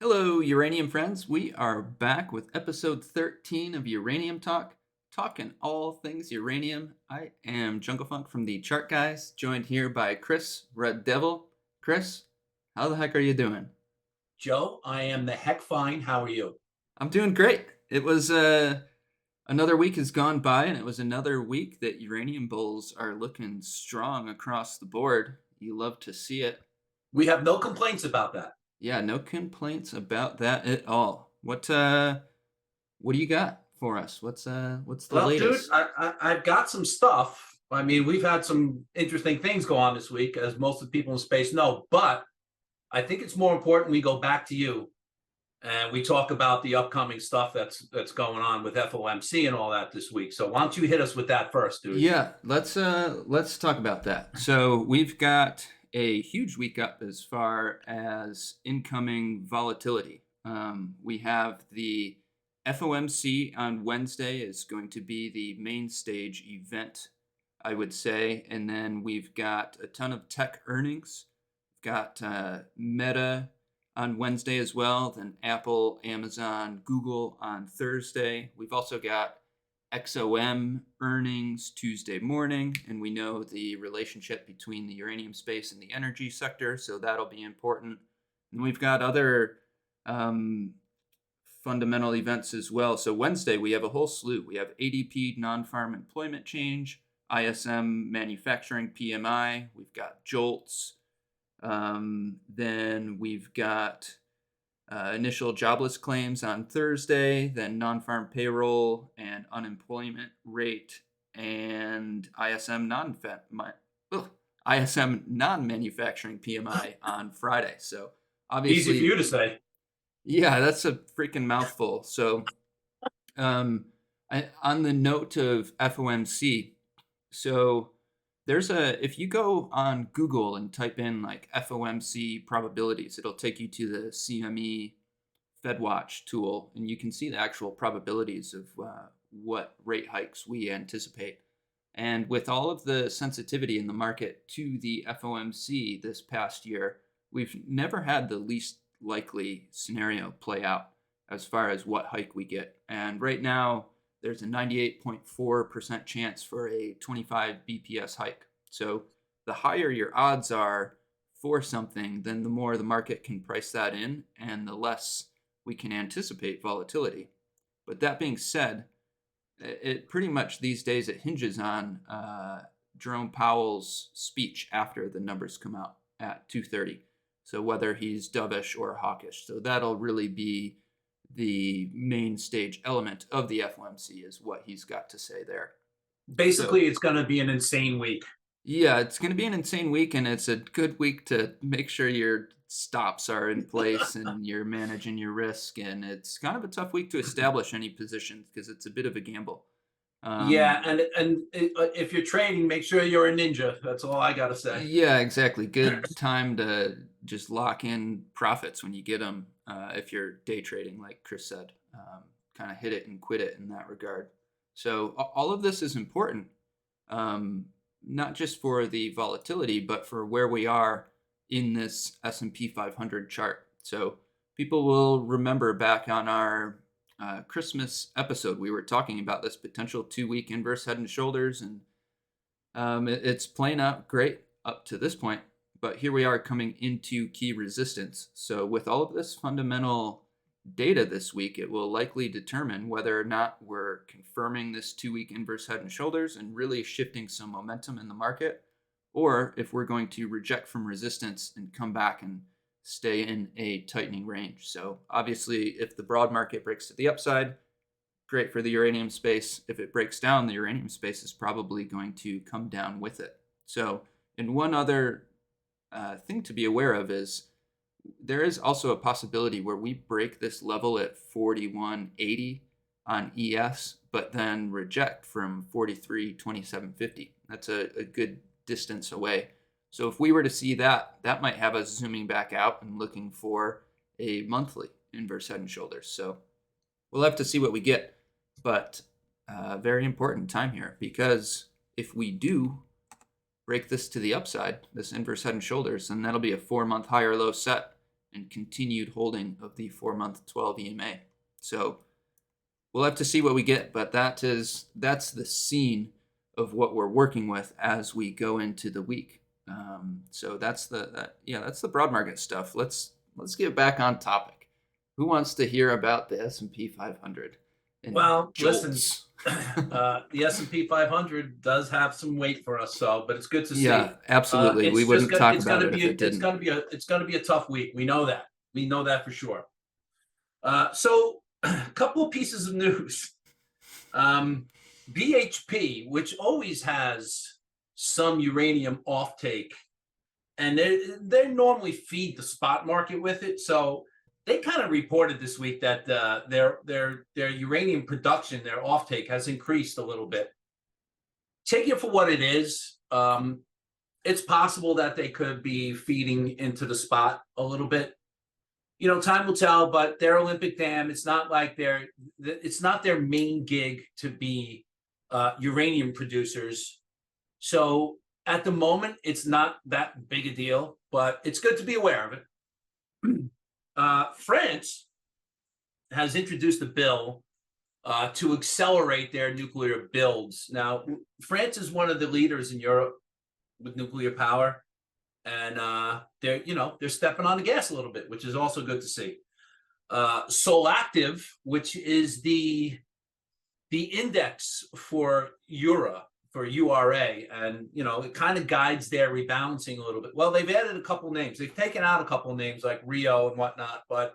Hello, Uranium friends. We are back with episode 13 of Uranium Talk, talking all things uranium. I am Jungle Funk from the Chart Guys, joined here by Chris Red Devil. Chris, how the heck are you doing? Joe, I am the heck fine. How are you? I'm doing great. It was another week has gone by, and it was another week that uranium bulls are looking strong across the board. You love to see it. We have no complaints about that. Yeah, no complaints about that at all. What do you got for us? What's the Well, dude, latest? I've got some stuff. I mean, we've had some interesting things go on this week, as most of the people in space know. But I think it's more important we go back to you and we talk about the upcoming stuff that's going on with FOMC and all that this week. So why don't you hit us with that first, dude? Yeah, let's talk about that. So we've got a huge week up as far as incoming volatility. We have the FOMC on Wednesday is going to be the main stage event, I would say, and then we've got a ton of tech earnings. We've got Meta on Wednesday as well, then Apple, Amazon, Google on Thursday. We've also got XOM earnings Tuesday morning, and we know the relationship between the uranium space and the energy sector, so that'll be important. And we've got other um, fundamental events as well. So Wednesday we have a whole slew. We have ADP non-farm employment change, ISM manufacturing PMI. We've got JOLTS. Then we've got initial jobless claims on Thursday, then non-farm payroll and unemployment rate, and ISM non-manufacturing PMI on Friday. So Easy for obviously, you to say. yeah, that's a freaking mouthful. So um, on the note of FOMC, so there's a if you go on Google and type in like FOMC probabilities, it'll take you to the CME FedWatch tool, and you can see the actual probabilities of what rate hikes we anticipate. And with all of the sensitivity in the market to the FOMC this past year, we've never had the least likely scenario play out as far as what hike we get. And right now, there's a 98.4% chance for a 25 BPS hike. So the higher your odds are for something, then the more the market can price that in, and the less we can anticipate volatility. But that being said, it pretty much these days it hinges on Jerome Powell's speech after the numbers come out at 2:30. So whether he's dovish or hawkish, so that'll really be the main stage element of the FOMC is what he's got to say there. So Basically, it's going to be an insane week. yeah, it's going to be an insane week, and it's a good week to make sure your stops are in place and you're managing your risk. And it's kind of a tough week to establish any positions because it's a bit of a gamble. Yeah, Um, and if you're trading, make sure you're a ninja. That's all I got to say. yeah, exactly. Good time to just lock in profits when you get them if you're day trading, like Chris said. Kind of hit it and quit it in that regard. So all of this is important. Um, Not just for the volatility, but for where we are in this S&P 500 chart. So people will remember back on our Christmas episode, we were talking about this potential 2 week inverse head and shoulders, and it's playing out great up to this point. But here we are coming into key resistance. So with all of this fundamental data this week, it will likely determine whether or not we're confirming this 2 week inverse head and shoulders and really shifting some momentum in the market, or if we're going to reject from resistance and come back and stay in a tightening range. So obviously, if the broad market breaks to the upside, great for the uranium space. If it breaks down, the uranium space is probably going to come down with it. So, and one other thing to be aware of is there is also a possibility where we break this level at 41.80 on ES, but then reject from 43.2750. That's a good distance away. So if we were to see that, that might have us zooming back out and looking for a monthly inverse head and shoulders. So we'll have to see what we get. But very important time here, because if we do break this to the upside, this inverse head and shoulders, then that'll be a 4 month higher low set. and continued holding of the 4-month 12 EMA. So we'll have to see what we get, but that's the scene of what we're working with as we go into the week. So that's that's the broad market stuff. Let's get back on topic. Who wants to hear about the S&P 500 and Well, listen, jolts? the S&P 500 does have some weight for us, so but it's good to Yeah, see. absolutely. We It's just wouldn't gonna talk it's about gonna it if be it it's didn't. gonna be a tough week. We know that. We know that for sure. So a couple of pieces of news. BHP, which always has some uranium offtake, and they normally feed the spot market with it. So they kind of reported this week that their uranium production, their offtake, has increased a little bit. Take it for what it is. It's possible that they could be feeding into the spot a little bit. Time will tell. But their Olympic Dam, it's not their main gig to be uranium producers. So at the moment, it's not that big a deal, but it's good to be aware of it. France has introduced a bill to accelerate their nuclear builds. Now, France is one of the leaders in Europe with nuclear power, and they're stepping on the gas a little bit, which is also good to see. Solactive, which is the index for URA, and it kind of guides their rebalancing a little bit. Well, they've added a couple names. They've taken out a couple names like Rio and whatnot, but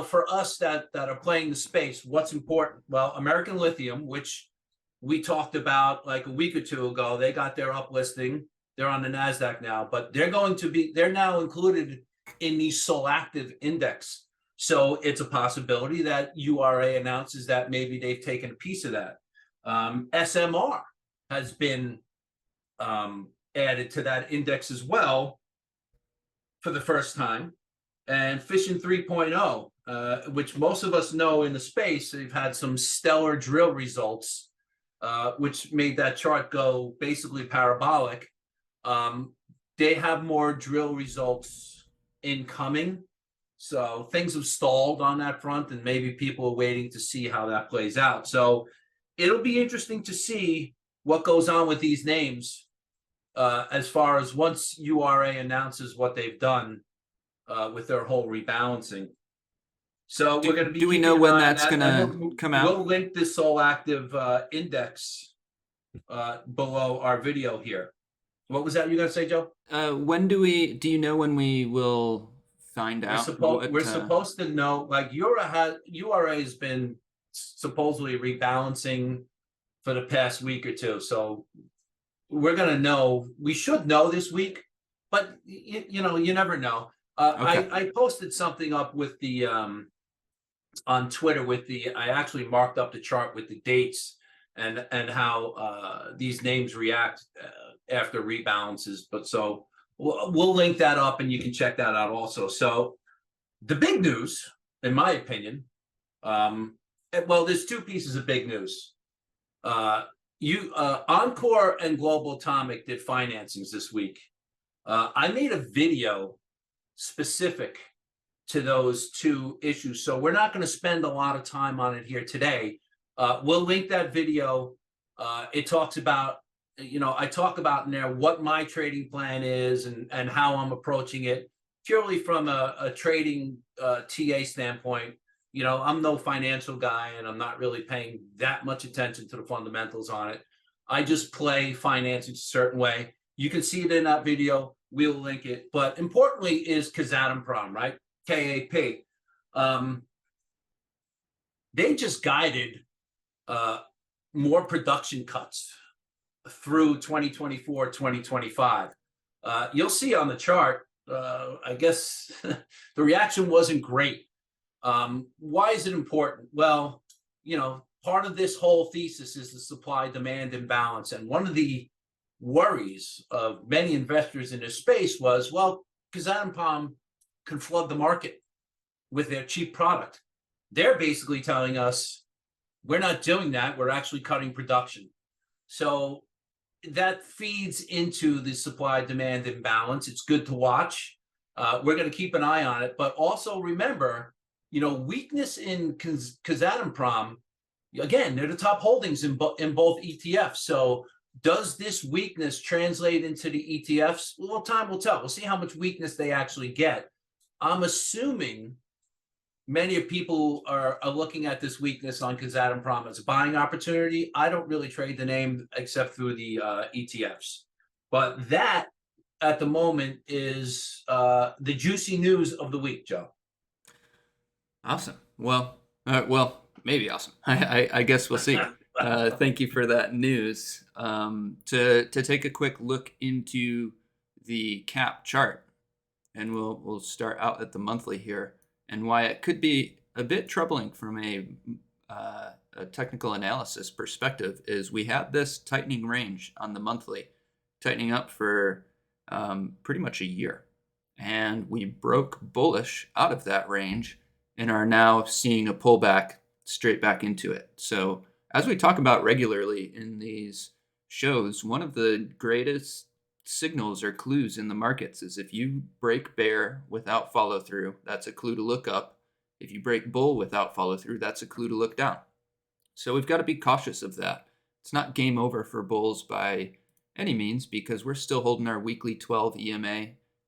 for us that are playing the space, what's important? Well, American Lithium, which we talked about like a week or two ago, they got their uplisting. They're on the NASDAQ now, but they're now included in the Solactive index. So it's a possibility that URA announces that maybe they've taken a piece of that. SMR has been added to that index as well for the first time. And Fission 3.0, which most of us know in the space, they've had some stellar drill results, which made that chart go basically parabolic. They have more drill results incoming. So things have stalled on that front, and maybe people are waiting to see how that plays out. So it'll be interesting to see what goes on with these names as far as once URA announces what they've done with their whole rebalancing. So we're going to be Do we keeping know an when eye on that's that, going and to come out? We'll link this Solactive index below our video here. What was that you going to say, Joe? Do you know when we will find out what We're supposed to know, like URA has been supposedly rebalancing for the past week or two. So we're going to know, we should know this week, but you never know. Okay. I posted something up with the on Twitter I actually marked up the chart with the dates and how these names react after rebalances. But so we'll link that up, and you can check that out also. So the big news, in my opinion, well, there's two pieces of big news. Encore and Global Atomic did financings this week. I made a video specific to those two issues, so we're not going to spend a lot of time on it here today. We'll link that video. It talks about, I talk about in there what my trading plan is and how I'm approaching it purely from a trading TA standpoint. I'm no financial guy, and I'm not really paying that much attention to the fundamentals on it. I just play financing a certain way. You can see it in that video. We'll link it. But importantly is Kazatomprom, right? KAP. They just guided more production cuts through 2024, 2025. You'll see on the chart, I guess the reaction wasn't great. Why is it important? Well, part of this whole thesis is the supply-demand imbalance. And one of the worries of many investors in this space was, well, Kazatomprom can flood the market with their cheap product. They're basically telling us, we're not doing that. We're actually cutting production. So that feeds into the supply-demand imbalance. It's good to watch. We're going to keep an eye on it, but also remember, weakness in Kazatomprom. Again, they're the top holdings in both ETFs. So does this weakness translate into the ETFs? Well, time will tell. We'll see how much weakness they actually get. I'm assuming many of people are looking at this weakness on Kazatomprom as a buying opportunity. I don't really trade the name except through the ETFs. But that at the moment is the juicy news of the week, Joe. Awesome. Well, maybe awesome. I guess we'll see. Thank you for that news. To take a quick look into the cap chart, and we'll start out at the monthly here, and why it could be a bit troubling from a technical analysis perspective is we have this tightening range on the monthly, tightening up for pretty much a year, and we broke bullish out of that range and are now seeing a pullback straight back into it. So, as we talk about regularly in these shows, one of the greatest signals or clues in the markets is if you break bear without follow through, that's a clue to look up. If you break bull without follow through, that's a clue to look down. So, we've got to be cautious of that. It's not game over for bulls by any means because we're still holding our weekly 12 EMA,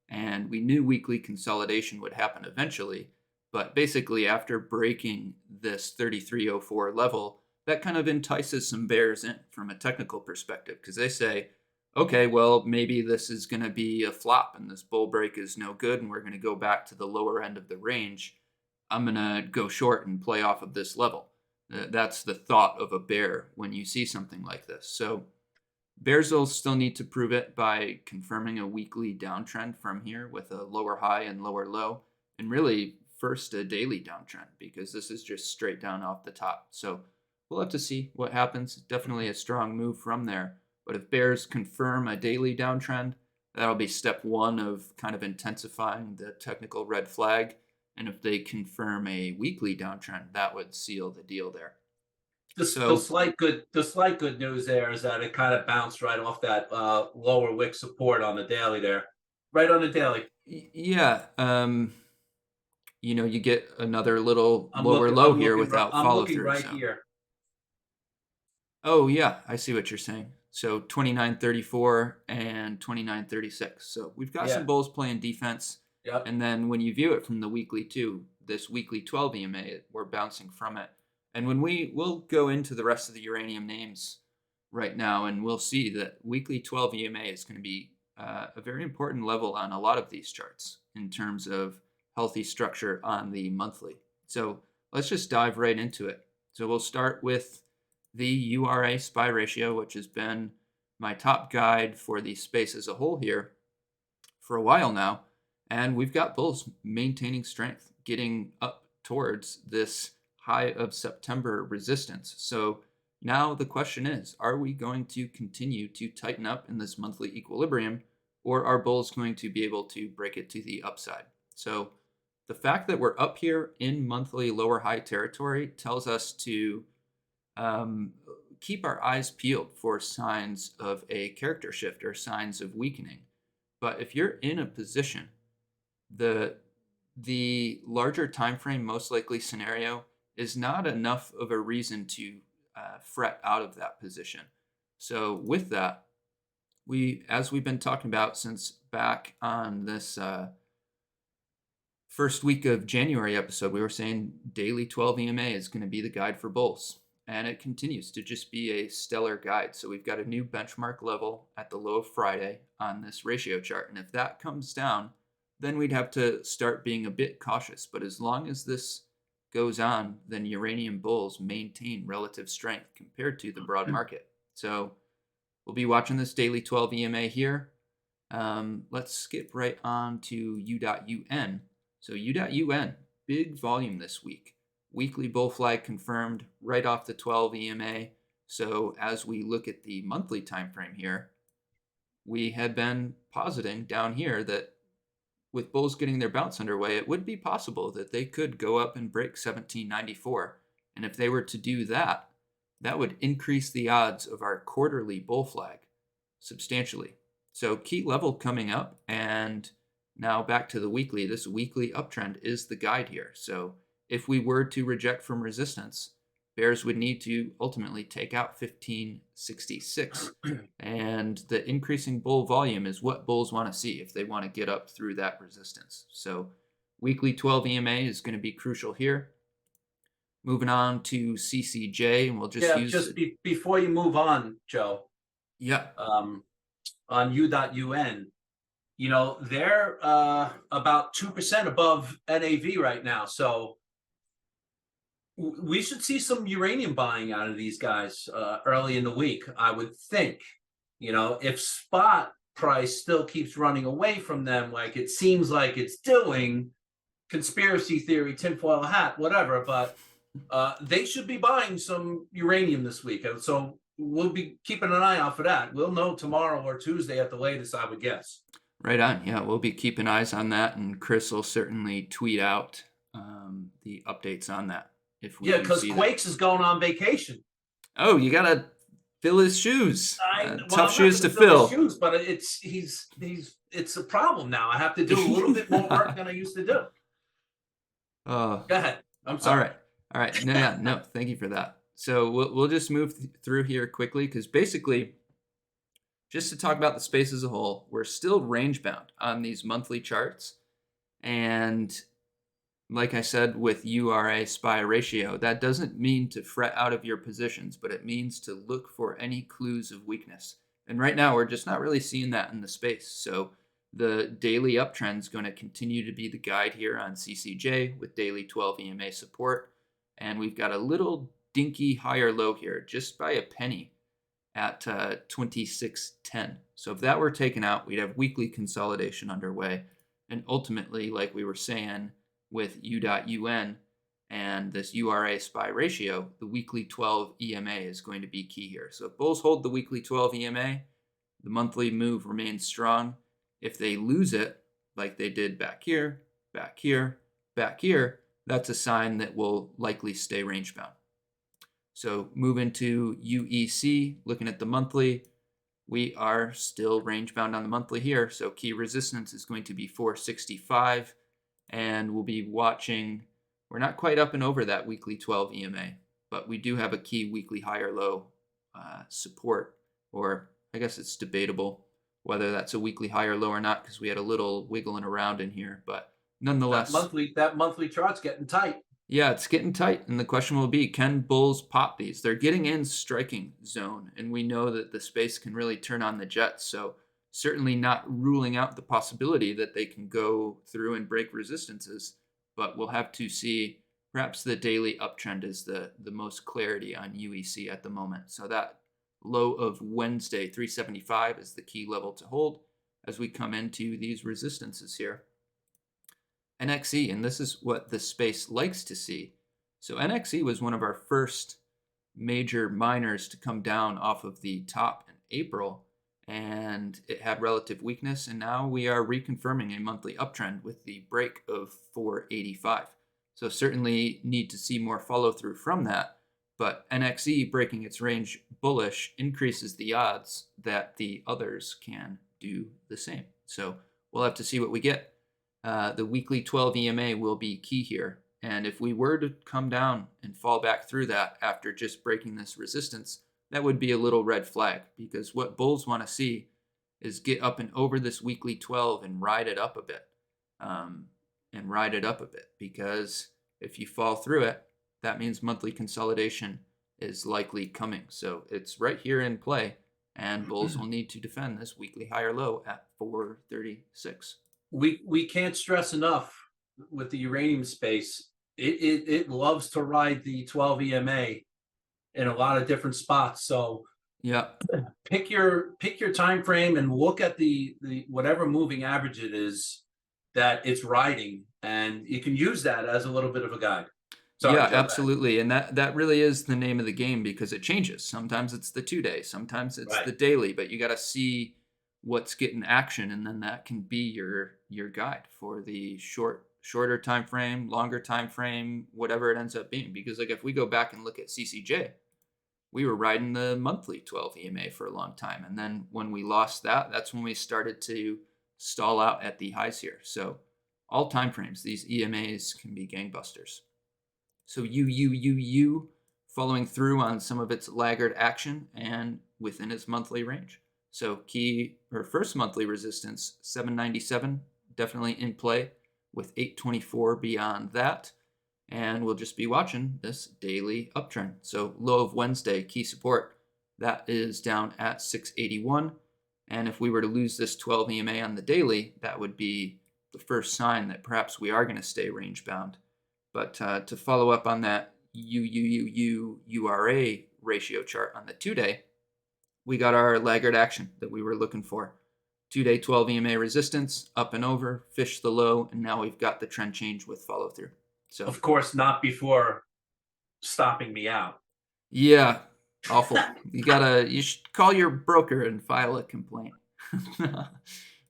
and we knew weekly consolidation would happen eventually. But basically, after breaking this 3304 level, that kind of entices some bears in from a technical perspective because they say, okay, well, maybe this is going to be a flop and this bull break is no good and we're going to go back to the lower end of the range. I'm going to go short and play off of this level. That's the thought of a bear when you see something like this. So bears will still need to prove it by confirming a weekly downtrend from here with a lower high and lower low, and really first a daily downtrend because this is just straight down off the top. So we'll have to see what happens. Definitely a strong move from there. But if bears confirm a daily downtrend, that'll be step one of kind of intensifying the technical red flag. And if they confirm a weekly downtrend, that would seal the deal there. The slight good news there is that it kind of bounced right off that lower wick support on the daily there, right on the daily. Yeah. You get another little lower low here without follow through. I'm looking right here. Oh yeah, I see what you're saying. So 29.34 and 29.36. So we've got some bulls playing defense. Yep. And then when you view it from the weekly too, this weekly 12 EMA, we're bouncing from it. And when we'll go into the rest of the uranium names right now, and we'll see that weekly 12 EMA is going to be a very important level on a lot of these charts in terms of healthy structure on the monthly. So let's just dive right into it. So we'll start with the URA SPY ratio, which has been my top guide for the space as a whole here for a while now. And we've got bulls maintaining strength, getting up towards this high of September resistance. So now the question is, are we going to continue to tighten up in this monthly equilibrium, or are bulls going to be able to break it to the upside? So the fact that we're up here in monthly lower high territory tells us to keep our eyes peeled for signs of a character shift or signs of weakening. But if you're in a position, the larger time frame most likely scenario is not enough of a reason to fret out of that position. So with that, as we've been talking about since back on this first week of January episode, we were saying daily 12 EMA is going to be the guide for bulls. And it continues to just be a stellar guide. So we've got a new benchmark level at the low of Friday on this ratio chart. And if that comes down, then we'd have to start being a bit cautious. But as long as this goes on, then uranium bulls maintain relative strength compared to the broad market. So we'll be watching this daily 12 EMA here. Let's skip right on to U.UN. So U.UN, big volume this week. Weekly bull flag confirmed right off the 12 EMA. So as we look at the monthly time frame here, we had been positing down here that with bulls getting their bounce underway, it would be possible that they could go up and break 1794. And if they were to do that, that would increase the odds of our quarterly bull flag substantially. So key level coming up, and Now back to the weekly. This weekly uptrend is the guide here. So if we were to reject from resistance, bears would need to ultimately take out 1566. And the increasing bull volume is what bulls want to see if they want to get up through that resistance. So weekly 12 EMA is going to be crucial here. Moving on to CCJ, and we'll just Yeah, use before you move on, Joe, yeah. On U.UN, they're about 2% above NAV right now. So we should see some uranium buying out of these guys early in the week, I would think. If spot price still keeps running away from them like it seems like it's doing, conspiracy theory, tinfoil hat, whatever, but they should be buying some uranium this week. And so we'll be keeping an eye out for that. We'll know tomorrow or Tuesday at the latest, I would guess. Right on. Yeah, we'll be keeping eyes on that, and Chris will certainly tweet out the updates on that if we Yeah, do because see that. Quakes is going on vacation. Oh, you gotta fill his shoes. Tough I'm shoes to not gonna fill. his shoes, but it's a problem now. I have to do a little bit more work than I used to do. Oh, Go ahead. I'm all sorry. right, all right. No, yeah, no. Thank you for that. So we'll just move through here quickly because basically, just to talk about the space as a whole, we're still range bound on these monthly charts, and like I said with URA SPY ratio, that doesn't mean to fret out of your positions, but it means to look for any clues of weakness. And right now, we're just not really seeing that in the space. So the daily uptrend is going to continue to be the guide here on CCJ with daily 12 EMA support. And we've got a little dinky higher low here, just by a penny at 2610. So if that were taken out, we'd have weekly consolidation underway. And ultimately, like we were saying, with U.UN and this URA SPY ratio, the weekly 12 EMA is going to be key here. So if bulls hold the weekly 12 EMA, the monthly move remains strong. If they lose it, like they did back here, back here, back here, that's a sign that we'll likely stay range bound. So moving to UEC, looking at the monthly, we are still range bound on the monthly here. So key resistance is going to be 465. And we'll be watching. We're not quite up and over that weekly 12 EMA, but we do have a key weekly higher low support, or I guess it's debatable whether that's a weekly higher low or not because we had a little wiggling around in here, but nonetheless, that monthly chart's getting tight. yeah, it's getting tight, and the question will be, can bulls pop these? They're getting in striking zone, and we know that the space can really turn on the jets, so certainly not ruling out the possibility that they can go through and break resistances, but we'll have to see. Perhaps the daily uptrend is the most clarity on UEC at the moment. So that low of Wednesday, 375, is the key level to hold as we come into these resistances here. NXE, and this is what the space likes to see. So NXE was one of our first major miners to come down off of the top in April, and it had relative weakness, and now we are reconfirming a monthly uptrend with the break of 485. So certainly need to see more follow through from that, but NXE breaking its range bullish increases the odds that the others can do the same. So we'll have to see what we get. The weekly 12 EMA will be key here. And if we were to come down and fall back through that after just breaking this resistance, that would be a little red flag, because what bulls want to see is get up and over this weekly 12 and ride it up a bit. Because if you fall through it, that means monthly consolidation is likely coming. So it's right here in play, and bulls will need to defend this weekly higher low at 436. We can't stress enough with the uranium space. It loves to ride the 12 EMA in a lot of different spots. So yeah, pick your time frame and look at the whatever moving average it is that it's riding, and you can use that as a little bit of a guide. Sorry, yeah, Joe, absolutely. And that really is the name of the game, because it changes. Sometimes it's the 2-day, sometimes it's the daily, but you got to see what's getting action, and then that can be your guide for the shorter time frame, longer time frame, whatever it ends up being. Because like if we go back and look at CCJ, we were riding the monthly 12 EMA for a long time, and then when we lost that, that's when we started to stall out at the highs here. So all time frames, these EMAs can be gangbusters. So UUUU following through on some of its laggard action and within its monthly range. So key or first monthly resistance 797 definitely in play with 824 beyond that. And we'll just be watching this daily uptrend. So low of Wednesday, key support, that is down at 681. And if we were to lose this 12 EMA on the daily, that would be the first sign that perhaps we are going to stay range bound. But to follow up on that UUUU URA ratio chart on the 2-day, we got our laggard action that we were looking for. 2-day 12 EMA resistance, up and over, fish the low, and now we've got the trend change with follow through. So Of course, not before stopping me out. yeah, awful. You should call your broker and file a complaint.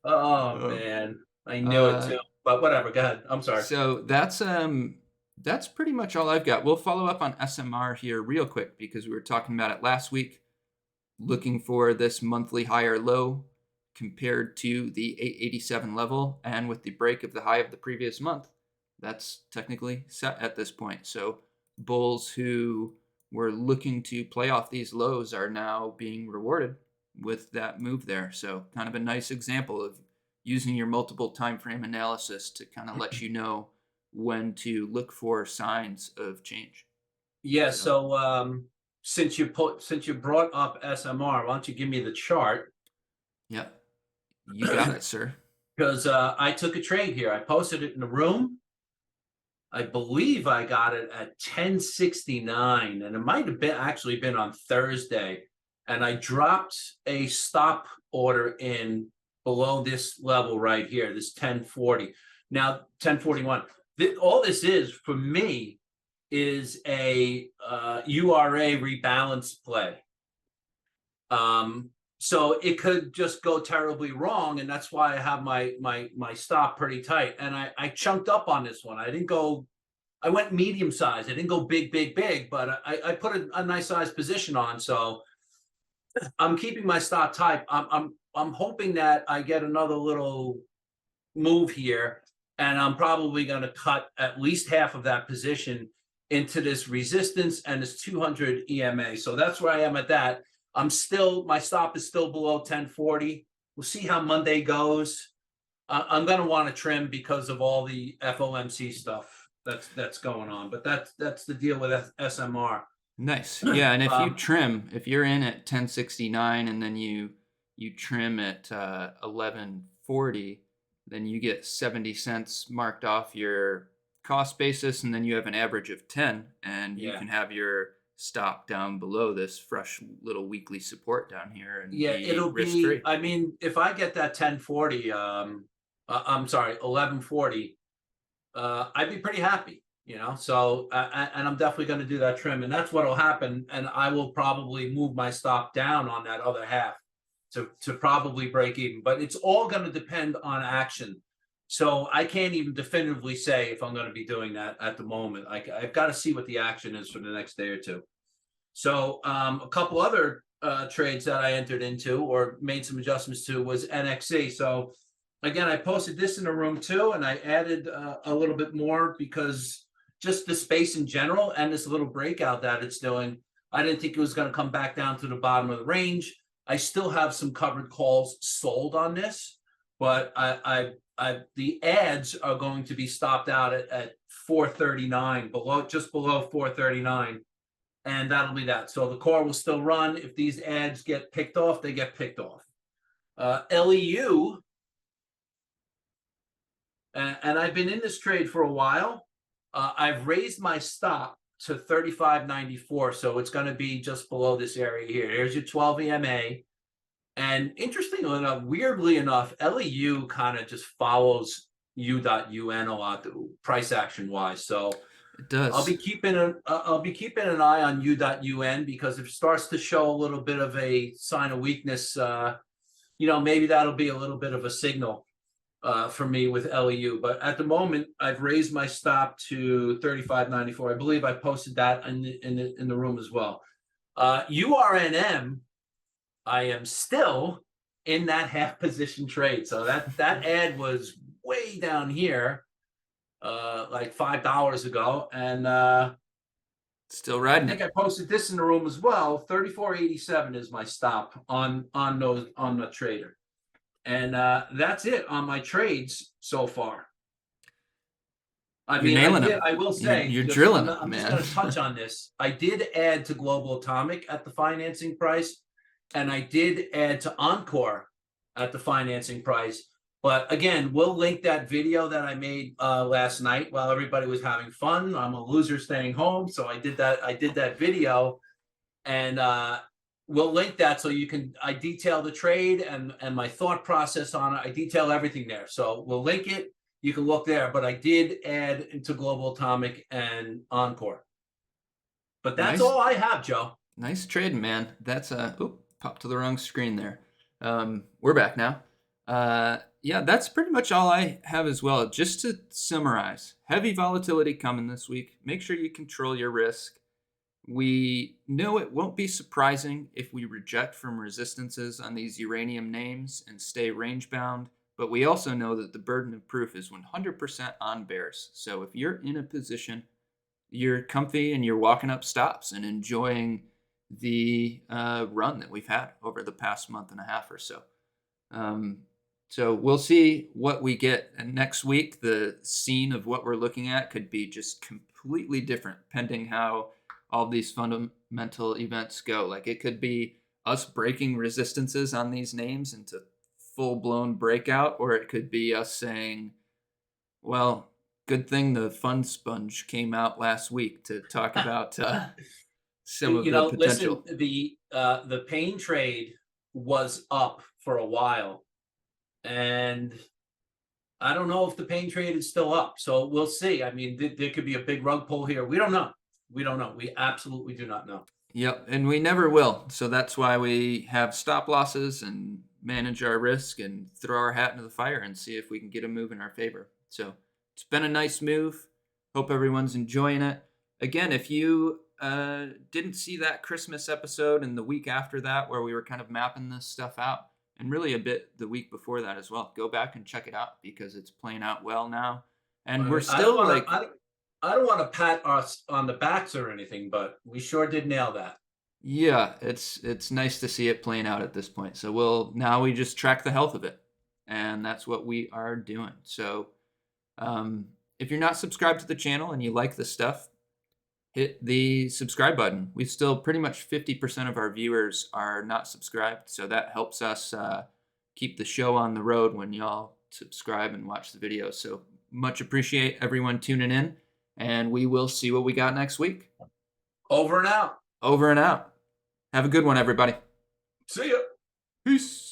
Oh man, I knew it too. But whatever, go ahead. I'm sorry. So that's pretty much all I've got. We'll follow up on SMR here real quick because we were talking about it last week, looking for this monthly higher low compared to the 887 level, and with the break of the high of the previous month, that's technically set at this point. So bulls who were looking to play off these lows are now being rewarded with that move there. So kind of a nice example of using your multiple time frame analysis to kind of let you know when to look for signs of change. Yeah, so since you brought up SMR, why don't you give me the chart? Yeah, you got it, sir. Because I took a trade here. I posted it in the room. I believe I got it at 1069, and it might have been actually been on Thursday. And I dropped a stop order in below this level right here, this 1040. Now 1041. All this is for me is a URA rebalance play. So it could just go terribly wrong, and that's why I have my stop pretty tight. And I chunked up on this one. I went medium size. I didn't go big, but I put a nice size position on. So I'm keeping my stop tight. I'm hoping that I get another little move here, and I'm probably going to cut at least half of that position into this resistance and this 200 EMA. So that's where I am at that. My stop is still below 1040. We'll see how Monday goes. I'm going to want to trim because of all the FOMC stuff that's going on, but that's the deal with SMR. Nice. Yeah, and if you trim, if you're in at 1069 and then you trim at 1140, then you get 70 cents marked off your cost basis, and then you have an average of 10, and you can have your stop down below this fresh little weekly support down here, and it'll be free. I mean, if I get that 1040, I'm sorry, 1140, I'd be pretty happy, so and I'm definitely going to do that trim, and that's what'll happen. And I will probably move my stop down on that other half to probably break even, but it's all going to depend on action. So I can't even definitively say if I'm going to be doing that at the moment. I've got to see what the action is for the next day or two. So a couple other trades that I entered into or made some adjustments to was NXC. So again, I posted this in the room too, and I added a little bit more because just the space in general and this little breakout that it's doing, I didn't think it was going to come back down to the bottom of the range. I still have some covered calls sold on this, but the ads are going to be stopped out at 439, just below 439, and that'll be that. So the core will still run. If these ads get picked off, they get picked off. LEU, and I've been in this trade for a while. I've raised my stop to 35.94, so it's going to be just below this area here. Here's your 12 EMA. And interestingly enough, weirdly enough, LEU kind of just follows U.UN a lot, price action wise. So it does. I'll be keeping an eye on U.UN because if it starts to show a little bit of a sign of weakness, maybe that'll be a little bit of a signal for me with LEU. But at the moment, I've raised my stop to 35.94. I believe I posted that in the room as well. URNM. I am still in that half position trade. So that ad was way down here, like $5 ago, and Still I riding think it. I posted this in the room as well. 34.87 is my stop on the trader, and that's it on my trades so far. I You're mean, nailing them. I will say, You're just drilling it, I'm just man. going to touch on this. I did add to Global Atomic at the financing price, and I did add to Encore at the financing price. But again, we'll link that video that I made last night while everybody was having fun. I'm a loser staying home, so I did that video, and we'll link that so you can. I detail the trade and my thought process on it. I detail everything there, so we'll link it. You can look there, but I did add into Global Atomic and Encore. But that's Nice, all I have, Joe. nice trading, man. That's popped to the wrong screen there. We're back now. Yeah, that's pretty much all I have as well. Just to summarize, heavy volatility coming this week. Make sure you control your risk. We know it won't be surprising if we reject from resistances on these uranium names and stay range bound, but we also know that the burden of proof is 100% on bears. So if you're in a position, you're comfy and you're walking up stops and enjoying the run that we've had over the past month and a half or so. So we'll see what we get. And next week, the scene of what we're looking at could be just completely different, pending how all these fundamental events go. Like it could be us breaking resistances on these names into full blown breakout, or it could be us saying, well, good thing the fun sponge came out last week to talk about some of the Listen, potential. the pain trade was up for a while, and I don't know if the pain trade is still up. So we'll see. I mean, there could be a big rug pull here. We don't know. We don't know. We absolutely do not know. Yep, and we never will. So that's why we have stop losses and manage our risk and throw our hat into the fire and see if we can get a move in our favor. So it's been a nice move. Hope everyone's enjoying it. Again, if you didn't see that Christmas episode and the week after that where we were kind of mapping this stuff out, and really a bit the week before that as well, go back and check it out because it's playing out well now. And we're I don't still want like, to. I don't want to pat us on the backs or anything, but we sure did nail that. yeah, it's nice to see it playing out at this point. So we just track the health of it, and that's what we are doing. So if you're not subscribed to the channel and you like the stuff, hit the subscribe button. We still pretty much 50% of our viewers are not subscribed, so that helps us keep the show on the road when y'all subscribe and watch the videos. So much appreciate everyone tuning in, and we will see what we got next week. Over and out. Over and out. Have a good one, everybody. See ya. Peace.